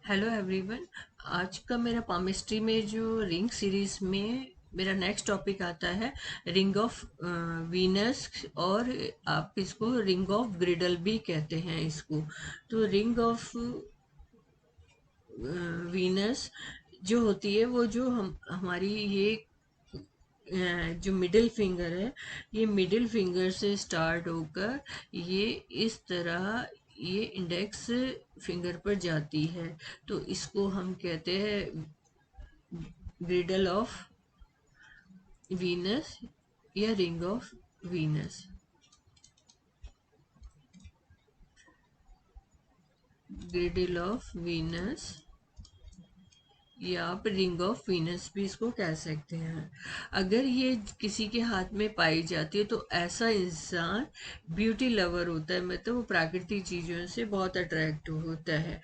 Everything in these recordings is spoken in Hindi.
Hello everyone. आज का मेरा पामिस्ट्री में जो रिंग सीरीज में मेरा नेक्स्ट टॉपिक आता है रिंग ऑफ वीनस। और आप इसको रिंग ऑफ ग्रिडल भी कहते हैं इसको। तो रिंग ऑफ वीनस जो होती है वो जो हम हमारी ये जो मिडिल फिंगर है, ये मिडिल फिंगर से स्टार्ट होकर ये इस तरह ये इंडेक्स फिंगर पर जाती है। तो इसको हम कहते हैं ग्रिडल ऑफ वीनस या ring of Venus. ग्रिडल of Venus या आप रिंग ऑफ वीनस भी इसको कह सकते हैं। अगर ये किसी के हाथ में पाई जाती है तो ऐसा इंसान ब्यूटी लवर होता है, मतलब वो प्राकृतिक चीज़ों से बहुत अट्रैक्ट होता है।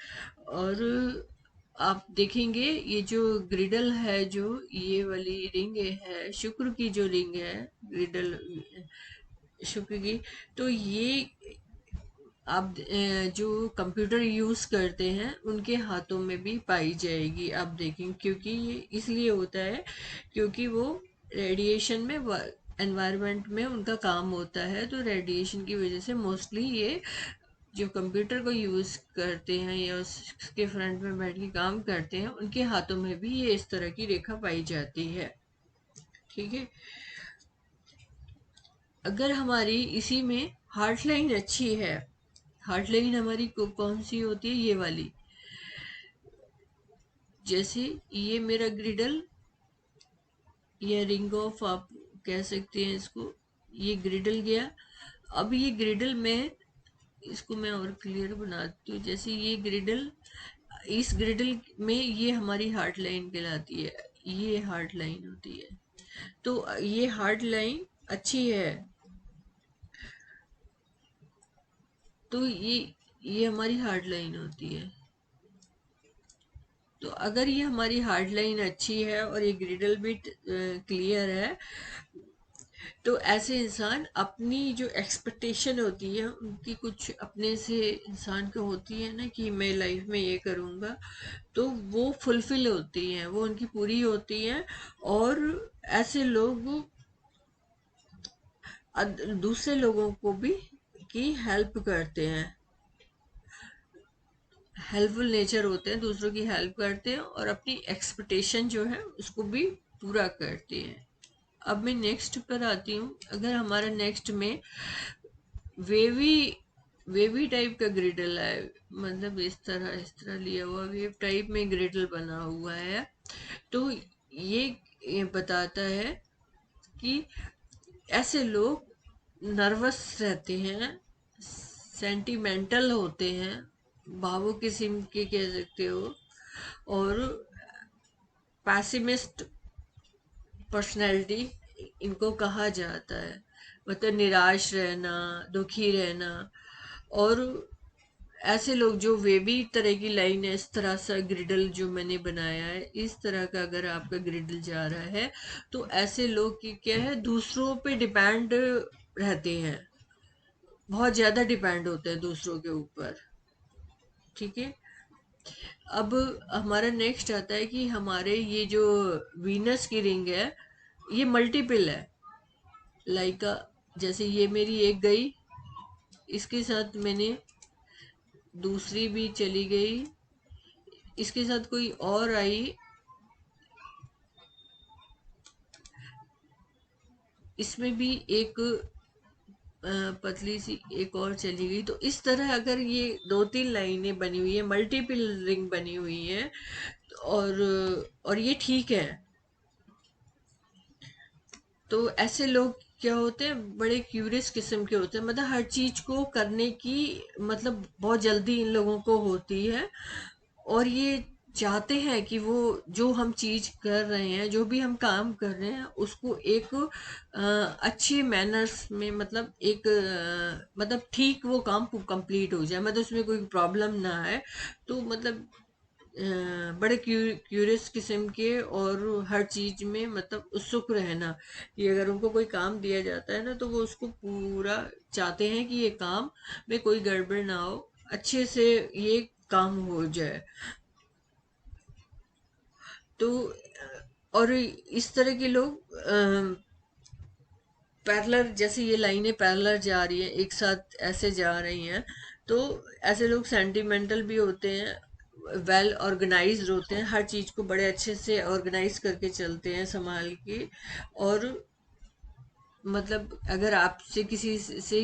और आप देखेंगे ये जो ग्रिडल है, जो ये वाली रिंग है, शुक्र की जो रिंग है, ग्रिडल शुक्र की। तो ये आप जो कंप्यूटर यूज करते हैं उनके हाथों में भी पाई जाएगी, आप देखें। क्योंकि ये इसलिए होता है क्योंकि वो रेडिएशन में एनवायरनमेंट में उनका काम होता है, तो रेडिएशन की वजह से मोस्टली ये जो कंप्यूटर को यूज करते हैं या उसके फ्रंट में बैठ के काम करते हैं उनके हाथों में भी ये इस तरह की रेखा पाई जाती है। ठीक है। अगर हमारी इसी में हार्ट लाइन अच्छी है, हार्ट लाइन हमारी कौन सी होती है, ये वाली। जैसे ये मेरा ग्रिडल या रिंग ऑफ आप कह सकते हैं इसको, ये ग्रिडल गया। अब ये ग्रिडल में इसको मैं और क्लियर बनाती हूँ। जैसे ये ग्रिडल, इस ग्रिडल में ये हमारी हार्ट लाइन कहलाती है, ये हार्ट लाइन होती है। तो ये हार्ट लाइन अच्छी है, तो ये हमारी हार्ट लाइन होती है। तो अगर ये हमारी हार्ट लाइन अच्छी है और ये ग्रिडल भी क्लियर है, तो ऐसे इंसान अपनी जो एक्सपेक्टेशन होती है उनकी, कुछ अपने से इंसान को होती है ना कि मैं लाइफ में ये करूँगा, तो वो फुलफिल होती हैं, वो उनकी पूरी होती हैं। और ऐसे लोग दूसरे लोगों को भी की हेल्प करते हैं, हेल्पफुल नेचर होते हैं, दूसरों की हेल्प करते हैं और अपनी एक्सपेक्टेशन जो है उसको भी पूरा करते हैं। अब मैं नेक्स्ट पर आती हूँ। अगर हमारा नेक्स्ट में वेवी वेवी टाइप का ग्रिडल है, मतलब इस तरह लिया हुआ वेव टाइप में ग्रिडल बना हुआ है, तो ये बताता है कि ऐसे लोग नर्वस रहते हैं, सेंटिमेंटल होते हैं, भावुक किस्म के कह सकते हो, और पैसिमिस्ट पर्सनैलिटी इनको कहा जाता है। मतलब निराश रहना, दुखी रहना। और ऐसे लोग जो वे भी तरह की लाइन है, इस तरह सा ग्रिडल जो मैंने बनाया है, इस तरह का अगर आपका ग्रिडल जा रहा है, तो ऐसे लोग की क्या है, दूसरों पे डिपेंड रहते हैं, बहुत ज़्यादा डिपेंड होते हैं दूसरों के ऊपर। ठीक है। अब हमारा नेक्स्ट आता है कि हमारे ये जो वीनस की रिंग है, ये मल्टीपल है। लाइक जैसे ये मेरी एक गई, इसके साथ मैंने दूसरी भी चली गई, इसके साथ कोई और आई, इसमें भी एक पतली सी एक और चली गई। तो इस तरह अगर ये दो तीन लाइनें बनी हुई है, मल्टीपल रिंग बनी हुई है, और और ये ठीक है, तो ऐसे लोग क्या होते हैं, बड़े क्यूरियस किस्म के होते हैं, मतलब हर चीज को करने की मतलब बहुत जल्दी इन लोगों को होती है। और ये चाहते हैं कि वो जो हम चीज कर रहे हैं, जो भी हम काम कर रहे हैं, उसको एक अच्छे मैनर्स में, मतलब एक मतलब ठीक वो काम कंप्लीट हो जाए, मतलब उसमें कोई प्रॉब्लम ना आए। तो मतलब बड़े क्यूरियस किस्म के, और हर चीज में मतलब उत्सुक रहना, कि अगर उनको कोई काम दिया जाता है ना, तो वो उसको पूरा चाहते हैं कि ये काम में कोई गड़बड़ ना हो, अच्छे से ये काम हो जाए। तो और इस तरह के लोग पैरेलल, जैसे ये लाइनें पैरेलल जा रही हैं, एक साथ ऐसे जा रही हैं, तो ऐसे लोग सेंटिमेंटल भी होते हैं, वेल ऑर्गेनाइज्ड होते हैं, हर चीज़ को बड़े अच्छे से ऑर्गेनाइज करके चलते हैं, संभाल के। और मतलब अगर आपसे किसी से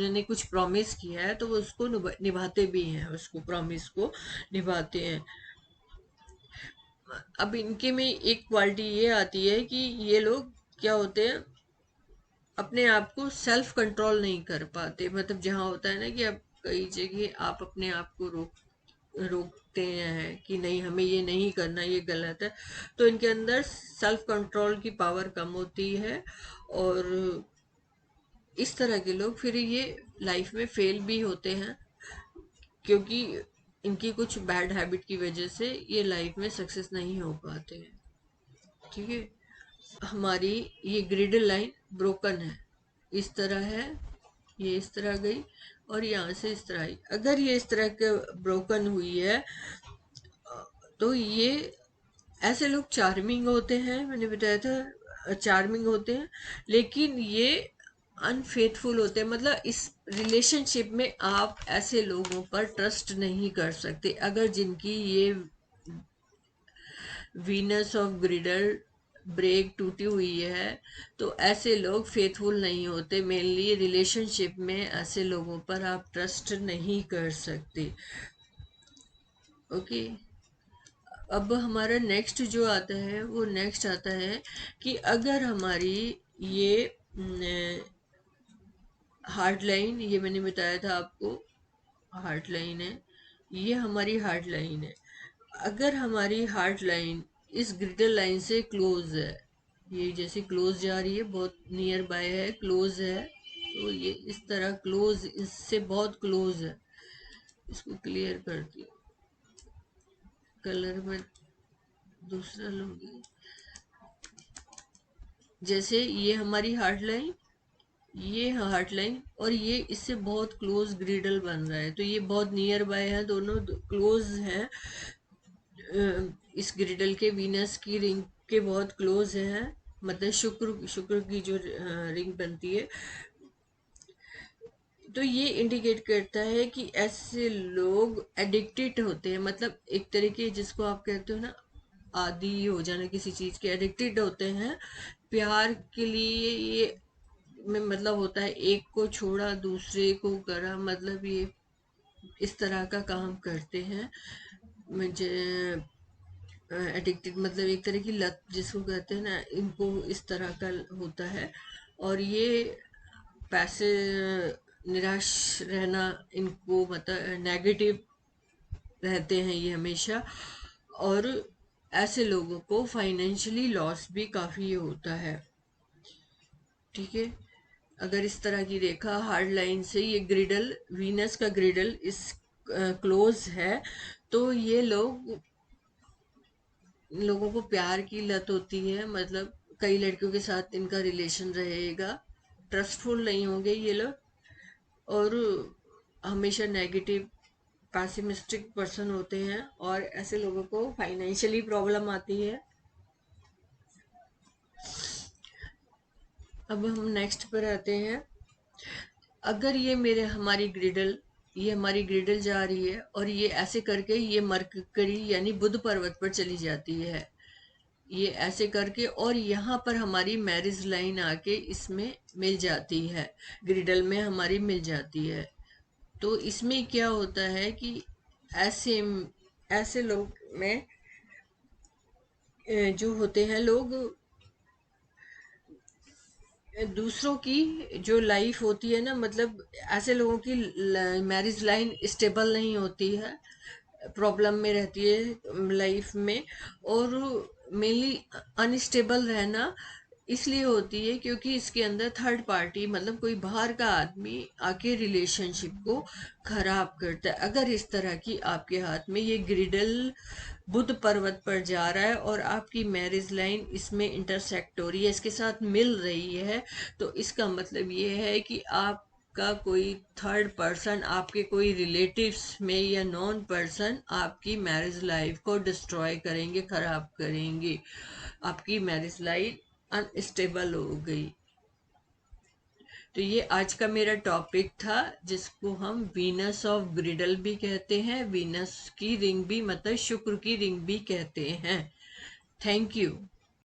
ने कुछ प्रॉमिस किया है तो वो उसको निभाते भी हैं, उसको प्रॉमिस को निभाते हैं। अब इनके में एक क्वालिटी ये आती है कि ये लोग क्या होते हैं, अपने आप को सेल्फ कंट्रोल नहीं कर पाते। मतलब जहाँ होता है ना कि अब कई जगह आप अपने आप को रोकते हैं कि नहीं, हमें ये नहीं करना, ये गलत है, तो इनके अंदर सेल्फ कंट्रोल की पावर कम होती है। और इस तरह के लोग फिर ये लाइफ में फेल भी होते हैं, क्योंकि इनकी कुछ बैड हैबिट की वजह से ये लाइफ में सक्सेस नहीं हो पाते हैं। ठीक है, हमारी ये ग्रिड लाइन ब्रोकन है, इस तरह है, ये इस तरह गई और यहाँ से इस तरह आई। अगर ये इस तरह के ब्रोकन हुई है तो ये ऐसे लोग चार्मिंग होते हैं, मैंने बताया था चार्मिंग होते हैं, लेकिन ये अनफेथफुल होते हैं। मतलब इस रिलेशनशिप में आप ऐसे लोगों पर ट्रस्ट नहीं कर सकते। अगर जिनकी ये वीनस ऑफ ग्रिडल ब्रेक टूटी हुई है तो ऐसे लोग फेथफुल नहीं होते। मेनली रिलेशनशिप में ऐसे लोगों पर आप ट्रस्ट नहीं कर सकते। ओके, अब हमारा नेक्स्ट जो आता है वो नेक्स्ट आता है कि अगर हमारी ये हार्ट लाइन, ये मैंने बताया था आपको, हार्ट लाइन है, ये हमारी हार्ट लाइन है। अगर हमारी हार्ट लाइन इस ग्रिडल लाइन से क्लोज है, ये जैसे क्लोज जा रही है, बहुत नियर बाय है, क्लोज है, तो ये इस तरह क्लोज, इससे बहुत क्लोज है। इसको क्लियर करती हूँ, कलर में दूसरा लूंगी। जैसे ये हमारी हार्ट लाइन, ये हार्ट लाइन और ये इससे बहुत क्लोज ग्रिडल बन रहा है, तो ये बहुत नियर बाय है, दोनों क्लोज हैं। इस ग्रिडल के वीनस की रिंग के बहुत क्लोज हैं, मतलब शुक्र शुक्र की जो रिंग बनती है। तो ये इंडिकेट करता है कि ऐसे लोग एडिक्टेड होते हैं, मतलब एक तरीके जिसको आप कहते हो ना आदी हो जाना, किसी चीज के एडिक्टेड होते हैं प्यार के लिए। ये में मतलब होता है एक को छोड़ा दूसरे को करा, मतलब ये इस तरह का काम करते हैं। मुझे एडिक्टेड मतलब एक तरह की लत जिसको कहते हैं ना, इनको इस तरह का होता है। और ये पैसे, निराश रहना, इनको मतलब नेगेटिव रहते हैं ये हमेशा। और ऐसे लोगों को फाइनेंशियली लॉस भी काफ़ी होता है। ठीक है, अगर इस तरह की रेखा हार्ड लाइन से ये ग्रिडल, वीनस का ग्रिडल इस क्लोज है, तो ये लोगों को प्यार की लत होती है। मतलब कई लड़कियों के साथ इनका रिलेशन रहेगा, ट्रस्टफुल नहीं होंगे ये लोग, और हमेशा नेगेटिव पैसिमिस्टिक पर्सन होते हैं, और ऐसे लोगों को फाइनेंशियली प्रॉब्लम आती है। अब हम नेक्स्ट पर आते हैं। अगर ये हमारी ग्रिडल जा रही है और ये ऐसे करके ये मरकरी यानी बुध पर्वत पर चली जाती है, ये ऐसे करके, और यहाँ पर हमारी मैरिज लाइन आके इसमें मिल जाती है, ग्रिडल में हमारी मिल जाती है। तो इसमें क्या होता है कि ऐसे ऐसे लोग में जो होते हैं लोग, दूसरों की जो लाइफ होती है ना, मतलब ऐसे लोगों की मैरिज लाइन स्टेबल नहीं होती है, प्रॉब्लम में रहती है लाइफ में। और मेनली अनस्टेबल रहना इसलिए होती है क्योंकि इसके अंदर थर्ड पार्टी, मतलब कोई बाहर का आदमी आके रिलेशनशिप को खराब करता है। अगर इस तरह की आपके हाथ में ये ग्रिडल बुध पर्वत पर जा रहा है और आपकी मैरिज लाइन इसमें इंटरसेक्ट हो रही है, इसके साथ मिल रही है, तो इसका मतलब ये है कि आप आपका कोई थर्ड पर्सन, आपके कोई रिलेटिव्स में या नॉन पर्सन आपकी मैरिज लाइफ को डिस्ट्रॉय करेंगे, खराब करेंगे, आपकी मैरिज लाइफ अनस्टेबल हो गई। तो ये आज का मेरा टॉपिक था, जिसको हम वीनस ऑफ ग्रिडल भी कहते हैं, वीनस की रिंग भी मतलब शुक्र की रिंग भी कहते हैं। Thank you.